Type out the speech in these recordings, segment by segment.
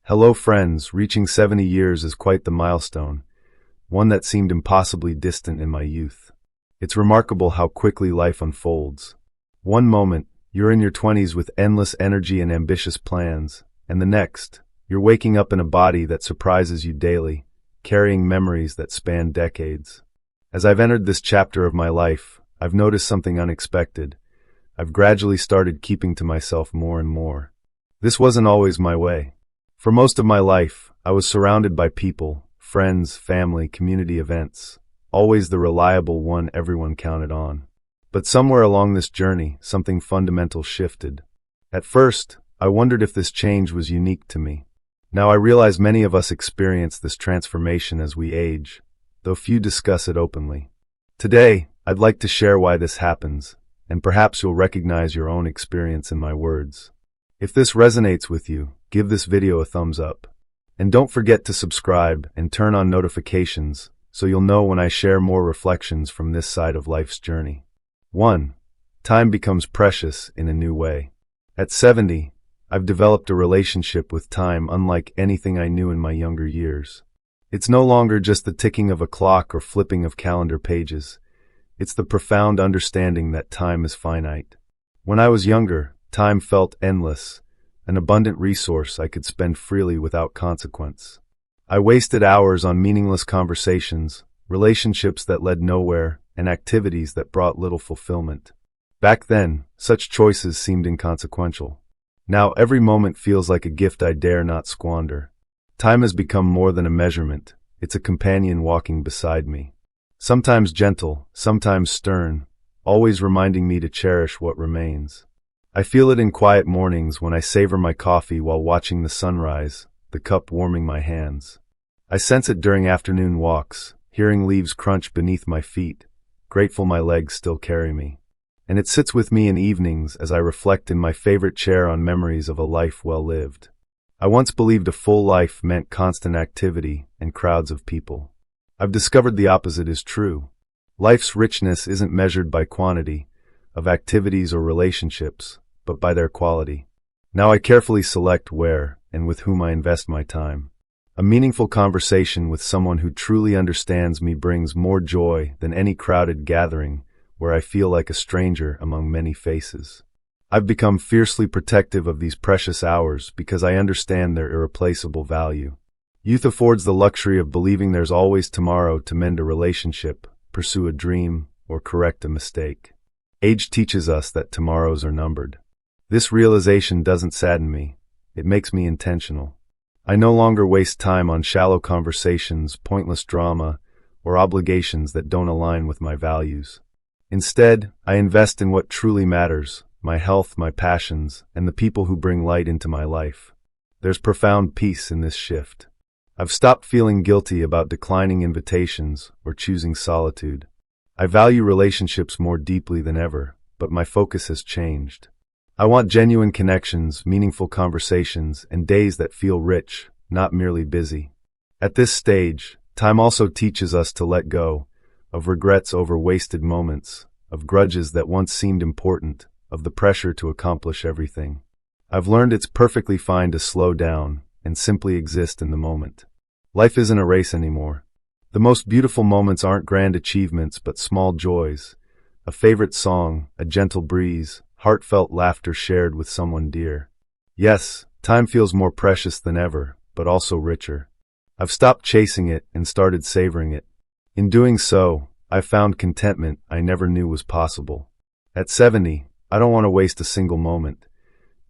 Hello friends, reaching 70 years is quite the milestone, one that seemed impossibly distant in my youth. It's remarkable how quickly life unfolds. One moment, you're in your 20s with endless energy and ambitious plans, and the next, you're waking up in a body that surprises you daily, carrying memories that span decades. As I've entered this chapter of my life, I've noticed something unexpected. I've gradually started keeping to myself more and more. This wasn't always my way. For most of my life, I was surrounded by people, friends, family, community events, always the reliable one everyone counted on. But somewhere along this journey, something fundamental shifted. At first, I wondered if this change was unique to me. Now I realize many of us experience this transformation as we age, though few discuss it openly. Today, I'd like to share why this happens, and perhaps you'll recognize your own experience in my words. If this resonates with you, give this video a thumbs up. And don't forget to subscribe and turn on notifications so you'll know when I share more reflections from this side of life's journey. 1. Time becomes precious in a new way. At 70, I've developed a relationship with time unlike anything I knew in my younger years. It's no longer just the ticking of a clock or flipping of calendar pages. It's the profound understanding that time is finite. When I was younger, time felt endless, an abundant resource I could spend freely without consequence. I wasted hours on meaningless conversations, relationships that led nowhere, and activities that brought little fulfillment. Back then, such choices seemed inconsequential. Now every moment feels like a gift I dare not squander. Time has become more than a measurement. It's a companion walking beside me. Sometimes gentle, sometimes stern, always reminding me to cherish what remains. I feel it in quiet mornings when I savor my coffee while watching the sunrise, the cup warming my hands. I sense it during afternoon walks, hearing leaves crunch beneath my feet, grateful my legs still carry me. And it sits with me in evenings as I reflect in my favorite chair on memories of a life well lived. I once believed a full life meant constant activity and crowds of people. I've discovered the opposite is true. Life's richness isn't measured by quantity of activities or relationships, but by their quality. Now I carefully select where and with whom I invest my time. A meaningful conversation with someone who truly understands me brings more joy than any crowded gathering where I feel like a stranger among many faces. I've become fiercely protective of these precious hours because I understand their irreplaceable value. Youth affords the luxury of believing there's always tomorrow to mend a relationship, pursue a dream, or correct a mistake. Age teaches us that tomorrows are numbered. This realization doesn't sadden me. It makes me intentional. I no longer waste time on shallow conversations, pointless drama, or obligations that don't align with my values. Instead, I invest in what truly matters, my health, my passions, and the people who bring light into my life. There's profound peace in this shift. I've stopped feeling guilty about declining invitations or choosing solitude. I value relationships more deeply than ever, but my focus has changed. I want genuine connections, meaningful conversations, and days that feel rich, not merely busy. At this stage, time also teaches us to let go, of regrets over wasted moments, of grudges that once seemed important, of the pressure to accomplish everything. I've learned it's perfectly fine to slow down and simply exist in the moment. Life isn't a race anymore. The most beautiful moments aren't grand achievements but small joys. A favorite song, a gentle breeze, heartfelt laughter shared with someone dear. Yes, time feels more precious than ever, but also richer. I've stopped chasing it and started savoring it. In doing so, I've found contentment I never knew was possible. At 70, I don't want to waste a single moment.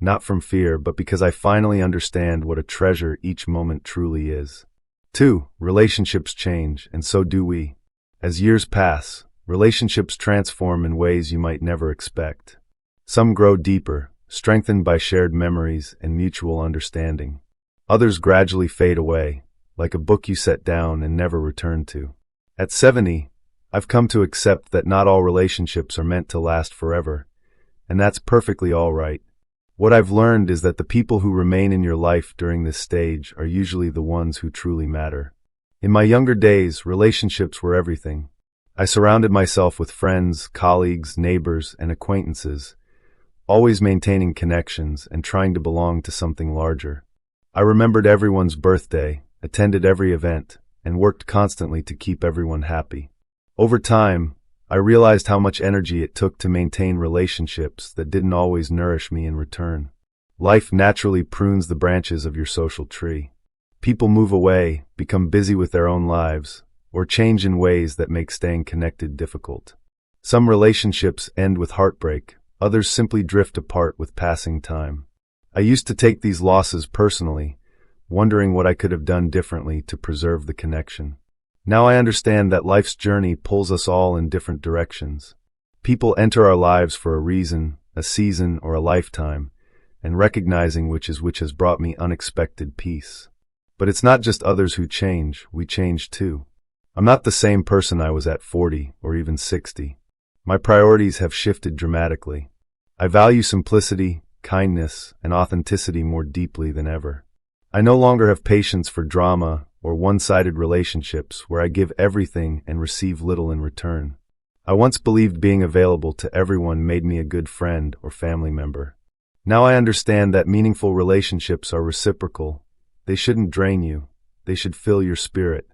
Not from fear, but because I finally understand what a treasure each moment truly is. 2. Relationships change, and so do we. As years pass, relationships transform in ways you might never expect. Some grow deeper, strengthened by shared memories and mutual understanding. Others gradually fade away, like a book you set down and never return to. At 70, I've come to accept that not all relationships are meant to last forever, and that's perfectly all right. What I've learned is that the people who remain in your life during this stage are usually the ones who truly matter. In my younger days, relationships were everything. I surrounded myself with friends, colleagues, neighbors, and acquaintances, always maintaining connections and trying to belong to something larger. I remembered everyone's birthday, attended every event, and worked constantly to keep everyone happy. Over time, I realized how much energy it took to maintain relationships that didn't always nourish me in return. Life naturally prunes the branches of your social tree. People move away, become busy with their own lives, or change in ways that make staying connected difficult. Some relationships end with heartbreak, others simply drift apart with passing time. I used to take these losses personally, wondering what I could have done differently to preserve the connection. Now I understand that life's journey pulls us all in different directions. People enter our lives for a reason, a season, or a lifetime, and recognizing which has brought me unexpected peace. But it's not just others who change, we change too. I'm not the same person I was at 40 or even 60. My priorities have shifted dramatically. I value simplicity, kindness, and authenticity more deeply than ever. I no longer have patience for drama or one-sided relationships where I give everything and receive little in return. I once believed being available to everyone made me a good friend or family member. Now I understand that meaningful relationships are reciprocal. They shouldn't drain you. They should fill your spirit.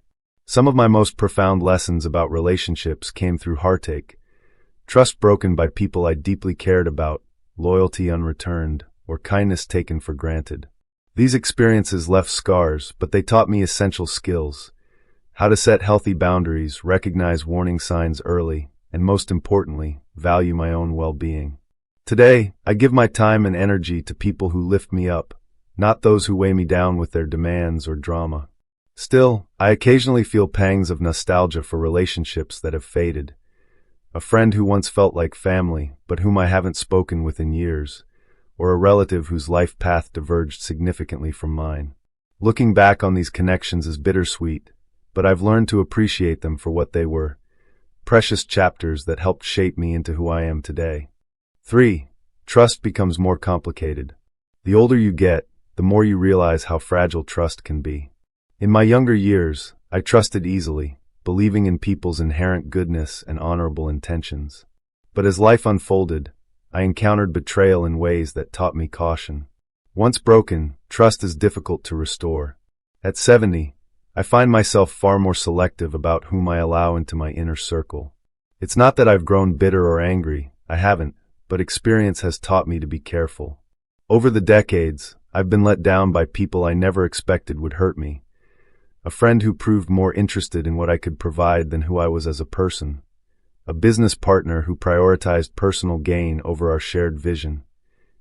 Some of my most profound lessons about relationships came through heartache, trust broken by people I deeply cared about, loyalty unreturned, or kindness taken for granted. These experiences left scars, but they taught me essential skills: how to set healthy boundaries, recognize warning signs early, and most importantly, value my own well-being. Today, I give my time and energy to people who lift me up, not those who weigh me down with their demands or drama. Still, I occasionally feel pangs of nostalgia for relationships that have faded. A friend who once felt like family, but whom I haven't spoken with in years, or a relative whose life path diverged significantly from mine. Looking back on these connections is bittersweet, but I've learned to appreciate them for what they were: precious chapters that helped shape me into who I am today. 3. Trust becomes more complicated. The older you get, the more you realize how fragile trust can be. In my younger years, I trusted easily, believing in people's inherent goodness and honorable intentions. But as life unfolded, I encountered betrayal in ways that taught me caution. Once broken, trust is difficult to restore. At 70, I find myself far more selective about whom I allow into my inner circle. It's not that I've grown bitter or angry, I haven't, but experience has taught me to be careful. Over the decades, I've been let down by people I never expected would hurt me. A friend who proved more interested in what I could provide than who I was as a person. A business partner who prioritized personal gain over our shared vision.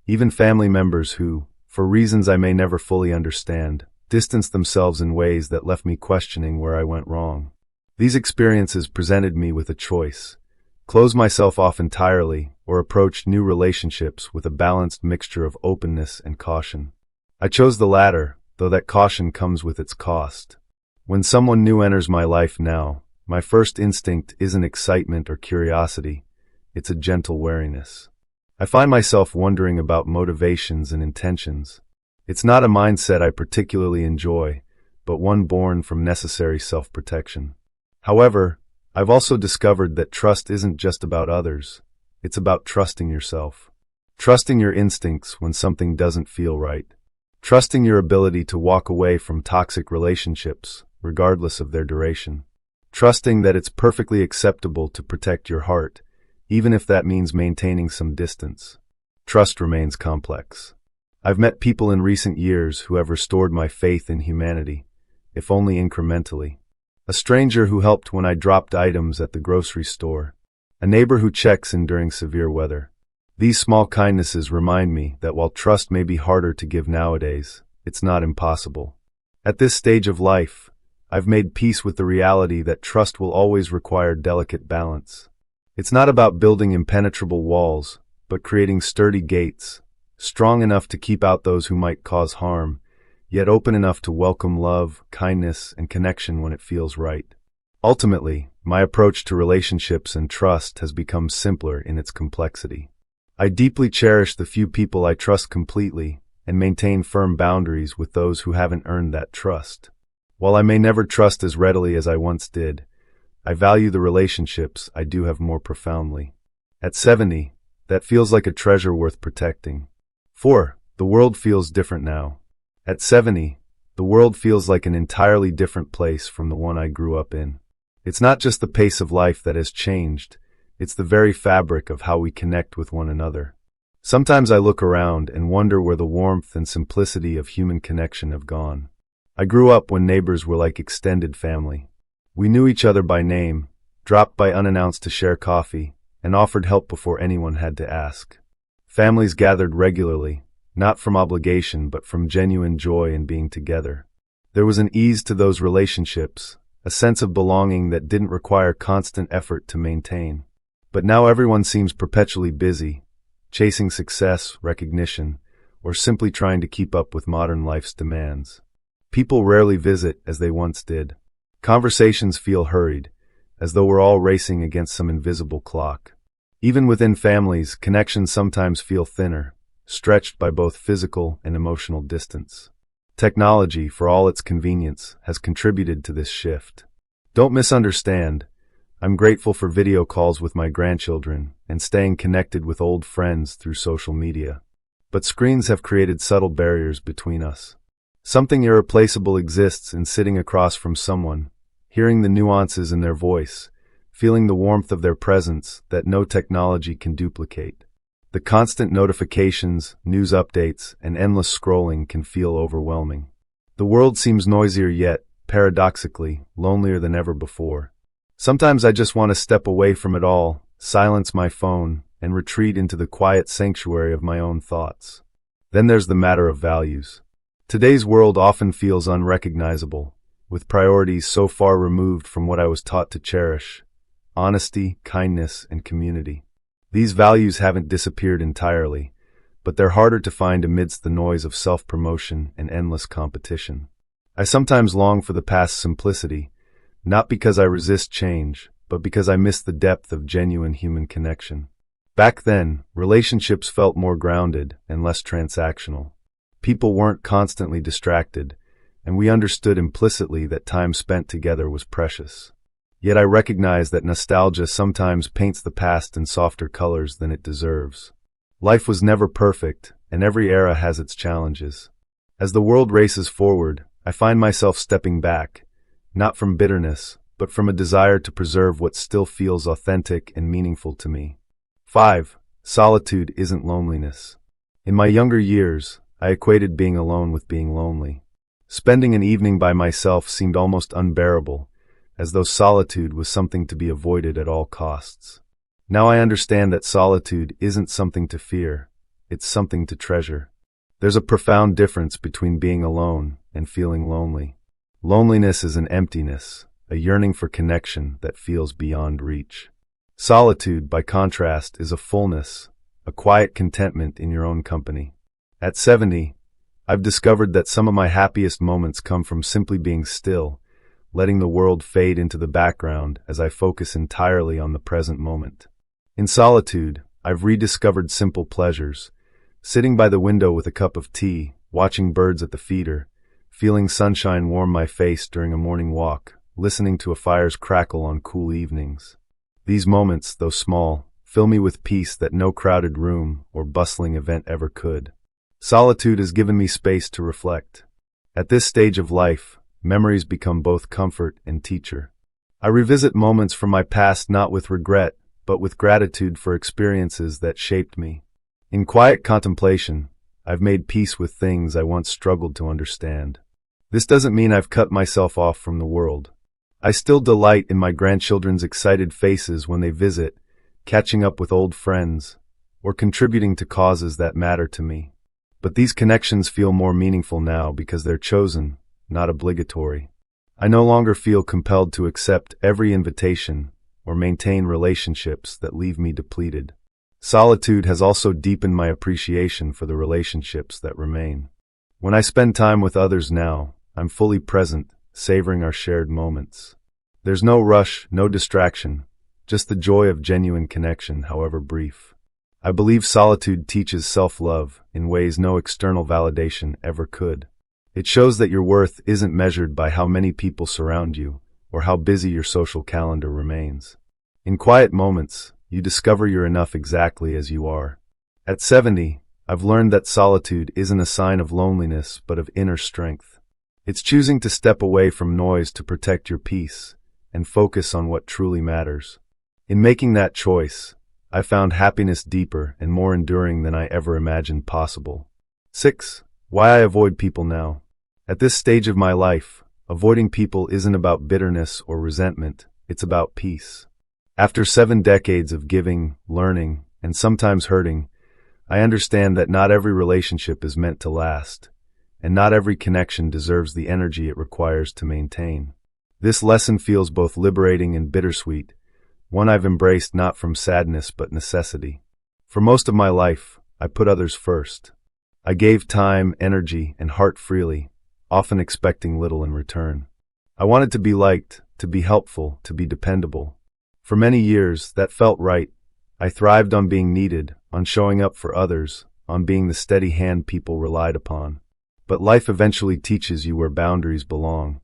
Even family members who, for reasons I may never fully understand, distanced themselves in ways that left me questioning where I went wrong. These experiences presented me with a choice: close myself off entirely, or approach new relationships with a balanced mixture of openness and caution. I chose the latter, though that caution comes with its cost. When someone new enters my life now, my first instinct isn't excitement or curiosity, it's a gentle wariness. I find myself wondering about motivations and intentions. It's not a mindset I particularly enjoy, but one born from necessary self-protection. However, I've also discovered that trust isn't just about others, it's about trusting yourself. Trusting your instincts when something doesn't feel right. Trusting your ability to walk away from toxic relationships, regardless of their duration. Trusting that it's perfectly acceptable to protect your heart, even if that means maintaining some distance. Trust remains complex. I've met people in recent years who have restored my faith in humanity, if only incrementally. A stranger who helped when I dropped items at the grocery store. A neighbor who checks in during severe weather. These small kindnesses remind me that while trust may be harder to give nowadays, it's not impossible. At this stage of life, I've made peace with the reality that trust will always require delicate balance. It's not about building impenetrable walls, but creating sturdy gates, strong enough to keep out those who might cause harm, yet open enough to welcome love, kindness, and connection when it feels right. Ultimately, my approach to relationships and trust has become simpler in its complexity. I deeply cherish the few people I trust completely and maintain firm boundaries with those who haven't earned that trust. While I may never trust as readily as I once did, I value the relationships I do have more profoundly. At 70, that feels like a treasure worth protecting. 4. The world feels different now. At 70, the world feels like an entirely different place from the one I grew up in. It's not just the pace of life that has changed, it's the very fabric of how we connect with one another. Sometimes I look around and wonder where the warmth and simplicity of human connection have gone. I grew up when neighbors were like extended family. We knew each other by name, dropped by unannounced to share coffee, and offered help before anyone had to ask. Families gathered regularly, not from obligation but from genuine joy in being together. There was an ease to those relationships, a sense of belonging that didn't require constant effort to maintain. But now everyone seems perpetually busy, chasing success, recognition, or simply trying to keep up with modern life's demands. People rarely visit as they once did. Conversations feel hurried, as though we're all racing against some invisible clock. Even within families, connections sometimes feel thinner, stretched by both physical and emotional distance. Technology, for all its convenience, has contributed to this shift. Don't misunderstand. I'm grateful for video calls with my grandchildren and staying connected with old friends through social media. But screens have created subtle barriers between us. Something irreplaceable exists in sitting across from someone, hearing the nuances in their voice, feeling the warmth of their presence that no technology can duplicate. The constant notifications, news updates, and endless scrolling can feel overwhelming. The world seems noisier yet, paradoxically, lonelier than ever before. Sometimes I just want to step away from it all, silence my phone, and retreat into the quiet sanctuary of my own thoughts. Then there's the matter of values. Today's world often feels unrecognizable, with priorities so far removed from what I was taught to cherish: honesty, kindness, and community. These values haven't disappeared entirely, but they're harder to find amidst the noise of self-promotion and endless competition. I sometimes long for the past simplicity, not because I resist change, but because I miss the depth of genuine human connection. Back then, relationships felt more grounded and less transactional. People weren't constantly distracted, and we understood implicitly that time spent together was precious. Yet I recognize that nostalgia sometimes paints the past in softer colors than it deserves. Life was never perfect, and every era has its challenges. As the world races forward, I find myself stepping back, not from bitterness, but from a desire to preserve what still feels authentic and meaningful to me. 5. Solitude isn't loneliness. In my younger years, I equated being alone with being lonely. Spending an evening by myself seemed almost unbearable, as though solitude was something to be avoided at all costs. Now I understand that solitude isn't something to fear, it's something to treasure. There's a profound difference between being alone and feeling lonely. Loneliness is an emptiness, a yearning for connection that feels beyond reach. Solitude, by contrast, is a fullness, a quiet contentment in your own company. At 70, I've discovered that some of my happiest moments come from simply being still, letting the world fade into the background as I focus entirely on the present moment. In solitude, I've rediscovered simple pleasures, sitting by the window with a cup of tea, watching birds at the feeder, feeling sunshine warm my face during a morning walk, listening to a fire's crackle on cool evenings. These moments, though small, fill me with peace that no crowded room or bustling event ever could. Solitude has given me space to reflect. At this stage of life, memories become both comfort and teacher. I revisit moments from my past not with regret, but with gratitude for experiences that shaped me. In quiet contemplation, I've made peace with things I once struggled to understand. This doesn't mean I've cut myself off from the world. I still delight in my grandchildren's excited faces when they visit, catching up with old friends, or contributing to causes that matter to me. But these connections feel more meaningful now because they're chosen, not obligatory. I no longer feel compelled to accept every invitation or maintain relationships that leave me depleted. Solitude has also deepened my appreciation for the relationships that remain. When I spend time with others now, I'm fully present, savoring our shared moments. There's no rush, no distraction, just the joy of genuine connection, however brief. I believe solitude teaches self-love in ways no external validation ever could. It shows that your worth isn't measured by how many people surround you or how busy your social calendar remains. In quiet moments, you discover you're enough exactly as you are. At 70, I've learned that solitude isn't a sign of loneliness, but of inner strength. It's choosing to step away from noise to protect your peace and focus on what truly matters. In making that choice, I found happiness deeper and more enduring than I ever imagined possible. 6. Why I avoid people now. At this stage of my life, avoiding people isn't about bitterness or resentment, it's about peace. After 7 decades of giving, learning, and sometimes hurting, I understand that not every relationship is meant to last, and not every connection deserves the energy it requires to maintain. This lesson feels both liberating and bittersweet, one I've embraced not from sadness but necessity. For most of my life, I put others first. I gave time, energy, and heart freely, often expecting little in return. I wanted to be liked, to be helpful, to be dependable. For many years, that felt right. I thrived on being needed, on showing up for others, on being the steady hand people relied upon. But life eventually teaches you where boundaries belong,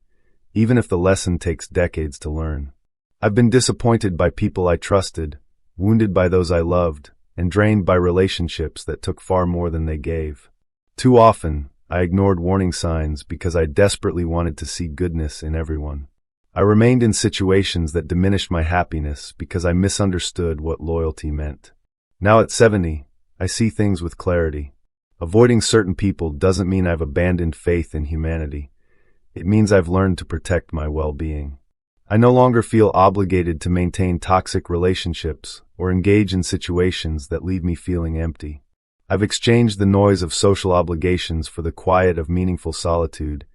even if the lesson takes decades to learn. I've been disappointed by people I trusted, wounded by those I loved, and drained by relationships that took far more than they gave. Too often, I ignored warning signs because I desperately wanted to see goodness in everyone. I remained in situations that diminished my happiness because I misunderstood what loyalty meant. Now at 70, I see things with clarity. Avoiding certain people doesn't mean I've abandoned faith in humanity. It means I've learned to protect my well-being. I no longer feel obligated to maintain toxic relationships or engage in situations that leave me feeling empty. I've exchanged the noise of social obligations for the quiet of meaningful solitude,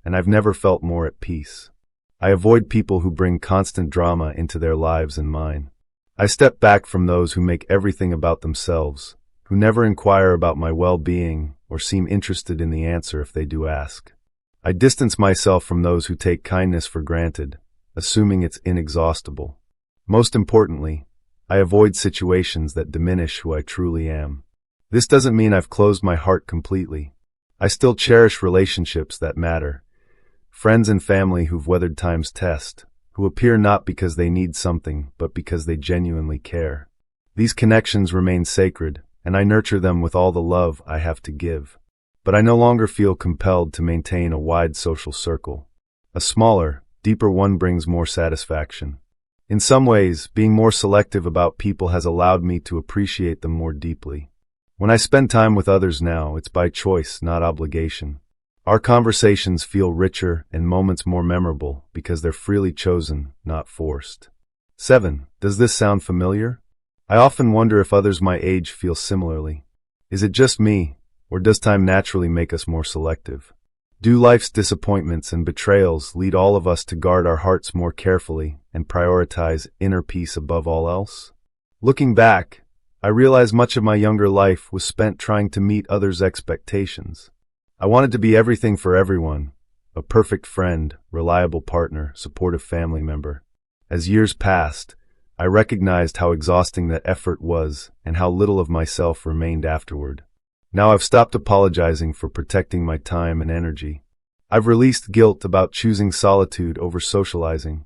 and I've never felt more at peace. I avoid people who bring constant drama into their lives and mine. I step back from those who make everything about themselves, who never inquire about my well-being or seem interested in the answer if they do ask. I distance myself from those who take kindness for granted, assuming it's inexhaustible. Most importantly, I avoid situations that diminish who I truly am. This doesn't mean I've closed my heart completely. I still cherish relationships that matter. Friends and family who've weathered time's test, who appear not because they need something, but because they genuinely care. These connections remain sacred, and I nurture them with all the love I have to give. But I no longer feel compelled to maintain a wide social circle. A smaller, deeper one brings more satisfaction. In some ways, being more selective about people has allowed me to appreciate them more deeply. When I spend time with others now, it's by choice, not obligation. Our conversations feel richer and moments more memorable because they're freely chosen, not forced. 7. Does this sound familiar? I often wonder if others my age feel similarly. Is it just me, or does time naturally make us more selective? Do life's disappointments and betrayals lead all of us to guard our hearts more carefully and prioritize inner peace above all else? Looking back, I realize much of my younger life was spent trying to meet others' expectations. I wanted to be everything for everyone, a perfect friend, reliable partner, supportive family member. As years passed, I recognized how exhausting that effort was and how little of myself remained afterward. Now I've stopped apologizing for protecting my time and energy. I've released guilt about choosing solitude over socializing.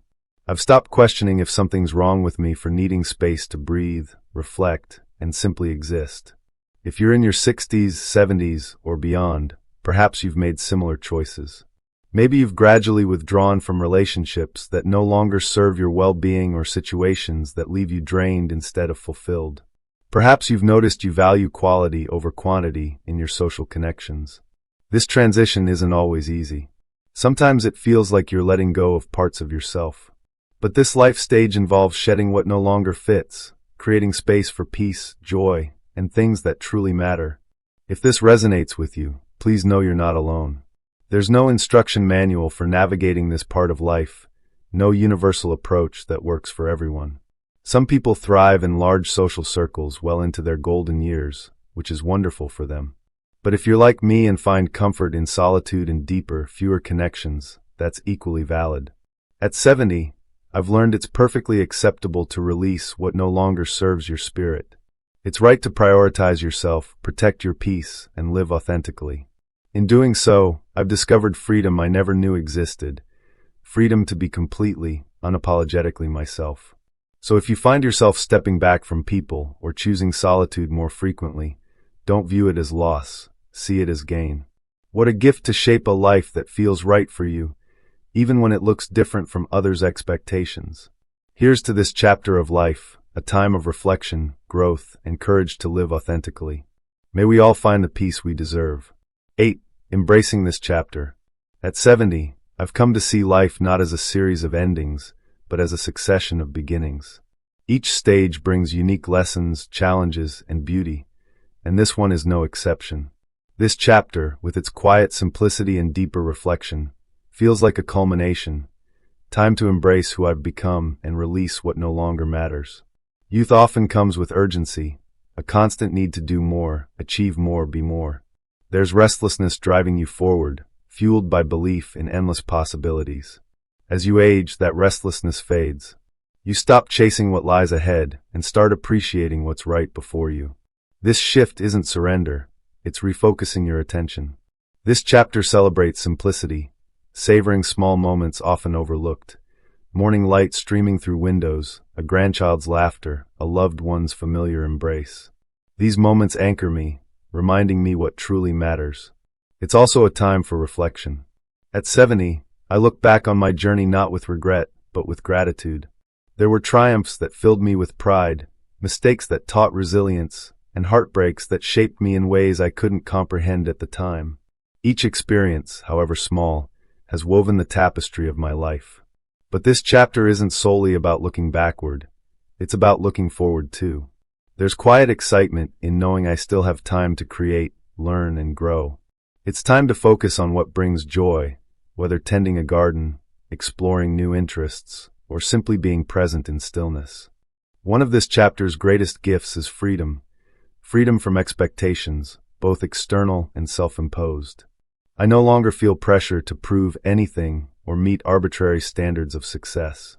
I've stopped questioning if something's wrong with me for needing space to breathe, reflect, and simply exist. If you're in your 60s, 70s, or beyond, perhaps you've made similar choices. Maybe you've gradually withdrawn from relationships that no longer serve your well-being or situations that leave you drained instead of fulfilled. Perhaps you've noticed you value quality over quantity in your social connections. This transition isn't always easy. Sometimes it feels like you're letting go of parts of yourself. But this life stage involves shedding what no longer fits, creating space for peace, joy, and things that truly matter. If this resonates with you, please know you're not alone. There's no instruction manual for navigating this part of life, no universal approach that works for everyone. Some people thrive in large social circles well into their golden years, which is wonderful for them. But if you're like me and find comfort in solitude and deeper, fewer connections, that's equally valid. At 70, I've learned it's perfectly acceptable to release what no longer serves your spirit. It's right to prioritize yourself, protect your peace, and live authentically. In doing so, I've discovered freedom I never knew existed. Freedom to be completely, unapologetically myself. So if you find yourself stepping back from people or choosing solitude more frequently, don't view it as loss, see it as gain. What a gift to shape a life that feels right for you, even when it looks different from others' expectations. Here's to this chapter of life, a time of reflection, growth, and courage to live authentically. May we all find the peace we deserve. 8. Embracing this chapter. At 70, I've come to see life not as a series of endings, but as a succession of beginnings. Each stage brings unique lessons, challenges, and beauty, and this one is no exception. This chapter, with its quiet simplicity and deeper reflection, feels like a culmination, time to embrace who I've become and release what no longer matters. Youth often comes with urgency, a constant need to do more, achieve more, be more. There's restlessness driving you forward, fueled by belief in endless possibilities. As you age, that restlessness fades. You stop chasing what lies ahead and start appreciating what's right before you. This shift isn't surrender, it's refocusing your attention. This chapter celebrates simplicity, savoring small moments often overlooked. Morning light streaming through windows, a grandchild's laughter, a loved one's familiar embrace. These moments anchor me, reminding me what truly matters. It's also a time for reflection. At 70, I look back on my journey not with regret, but with gratitude. There were triumphs that filled me with pride, mistakes that taught resilience, and heartbreaks that shaped me in ways I couldn't comprehend at the time. Each experience, however small, has woven the tapestry of my life. But this chapter isn't solely about looking backward. It's about looking forward too. There's quiet excitement in knowing I still have time to create, learn, and grow. It's time to focus on what brings joy, whether tending a garden, exploring new interests, or simply being present in stillness. One of this chapter's greatest gifts is freedom. Freedom from expectations, both external and self-imposed. I no longer feel pressure to prove anything or meet arbitrary standards of success.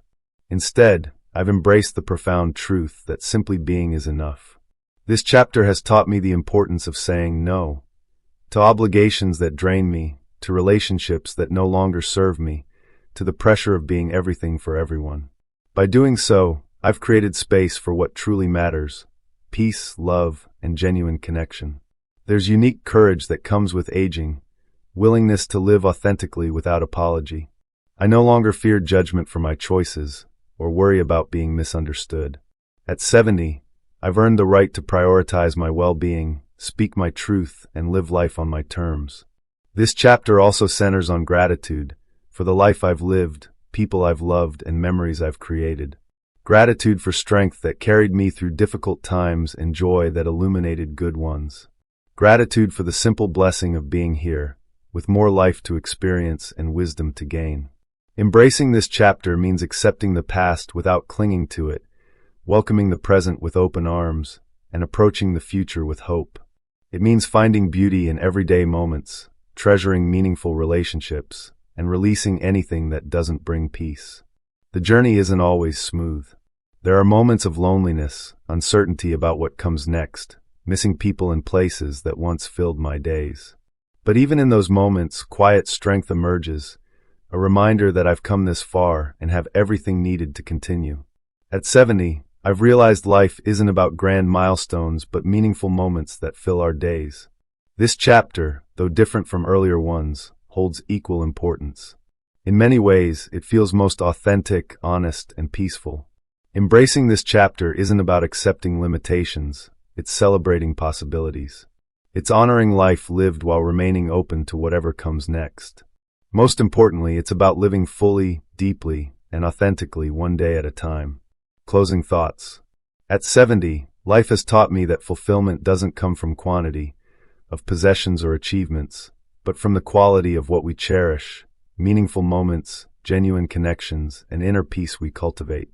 Instead, I've embraced the profound truth that simply being is enough. This chapter has taught me the importance of saying no to obligations that drain me, to relationships that no longer serve me, to the pressure of being everything for everyone. By doing so, I've created space for what truly matters: peace, love, and genuine connection. There's unique courage that comes with aging, willingness to live authentically without apology. I no longer fear judgment for my choices, or worry about being misunderstood. At 70, I've earned the right to prioritize my well-being, speak my truth, and live life on my terms. This chapter also centers on gratitude for the life I've lived, people I've loved, and memories I've created. Gratitude for strength that carried me through difficult times and joy that illuminated good ones. Gratitude for the simple blessing of being here, with more life to experience and wisdom to gain. Embracing this chapter means accepting the past without clinging to it, welcoming the present with open arms, and approaching the future with hope. It means finding beauty in everyday moments, treasuring meaningful relationships, and releasing anything that doesn't bring peace. The journey isn't always smooth. There are moments of loneliness, uncertainty about what comes next, missing people and places that once filled my days. But even in those moments, quiet strength emerges, a reminder that I've come this far and have everything needed to continue. At 70, I've realized life isn't about grand milestones but meaningful moments that fill our days. This chapter, though different from earlier ones, holds equal importance. In many ways, it feels most authentic, honest, and peaceful. Embracing this chapter isn't about accepting limitations, it's celebrating possibilities. It's honoring life lived while remaining open to whatever comes next. Most importantly, it's about living fully, deeply, and authentically one day at a time. Closing thoughts. At 70, life has taught me that fulfillment doesn't come from quantity of possessions or achievements, but from the quality of what we cherish, meaningful moments, genuine connections, and inner peace we cultivate.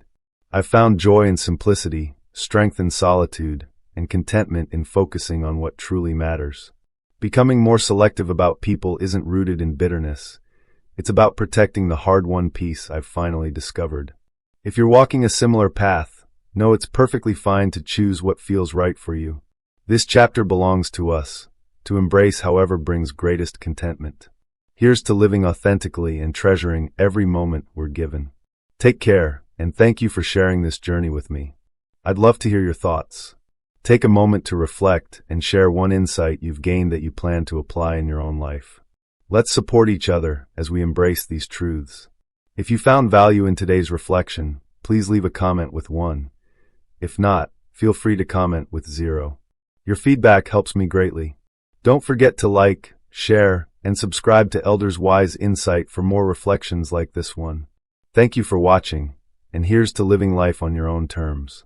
I've found joy in simplicity, strength in solitude, and contentment in focusing on what truly matters. Becoming more selective about people isn't rooted in bitterness. It's about protecting the hard-won peace I've finally discovered. If you're walking a similar path, know it's perfectly fine to choose what feels right for you. This chapter belongs to us, to embrace however brings greatest contentment. Here's to living authentically and treasuring every moment we're given. Take care, and thank you for sharing this journey with me. I'd love to hear your thoughts. Take a moment to reflect and share one insight you've gained that you plan to apply in your own life. Let's support each other as we embrace these truths. If you found value in today's reflection, please leave a comment with 1. If not, feel free to comment with 0. Your feedback helps me greatly. Don't forget to like, share, and subscribe to Elders Wise Insight for more reflections like this one. Thank you for watching, and here's to living life on your own terms.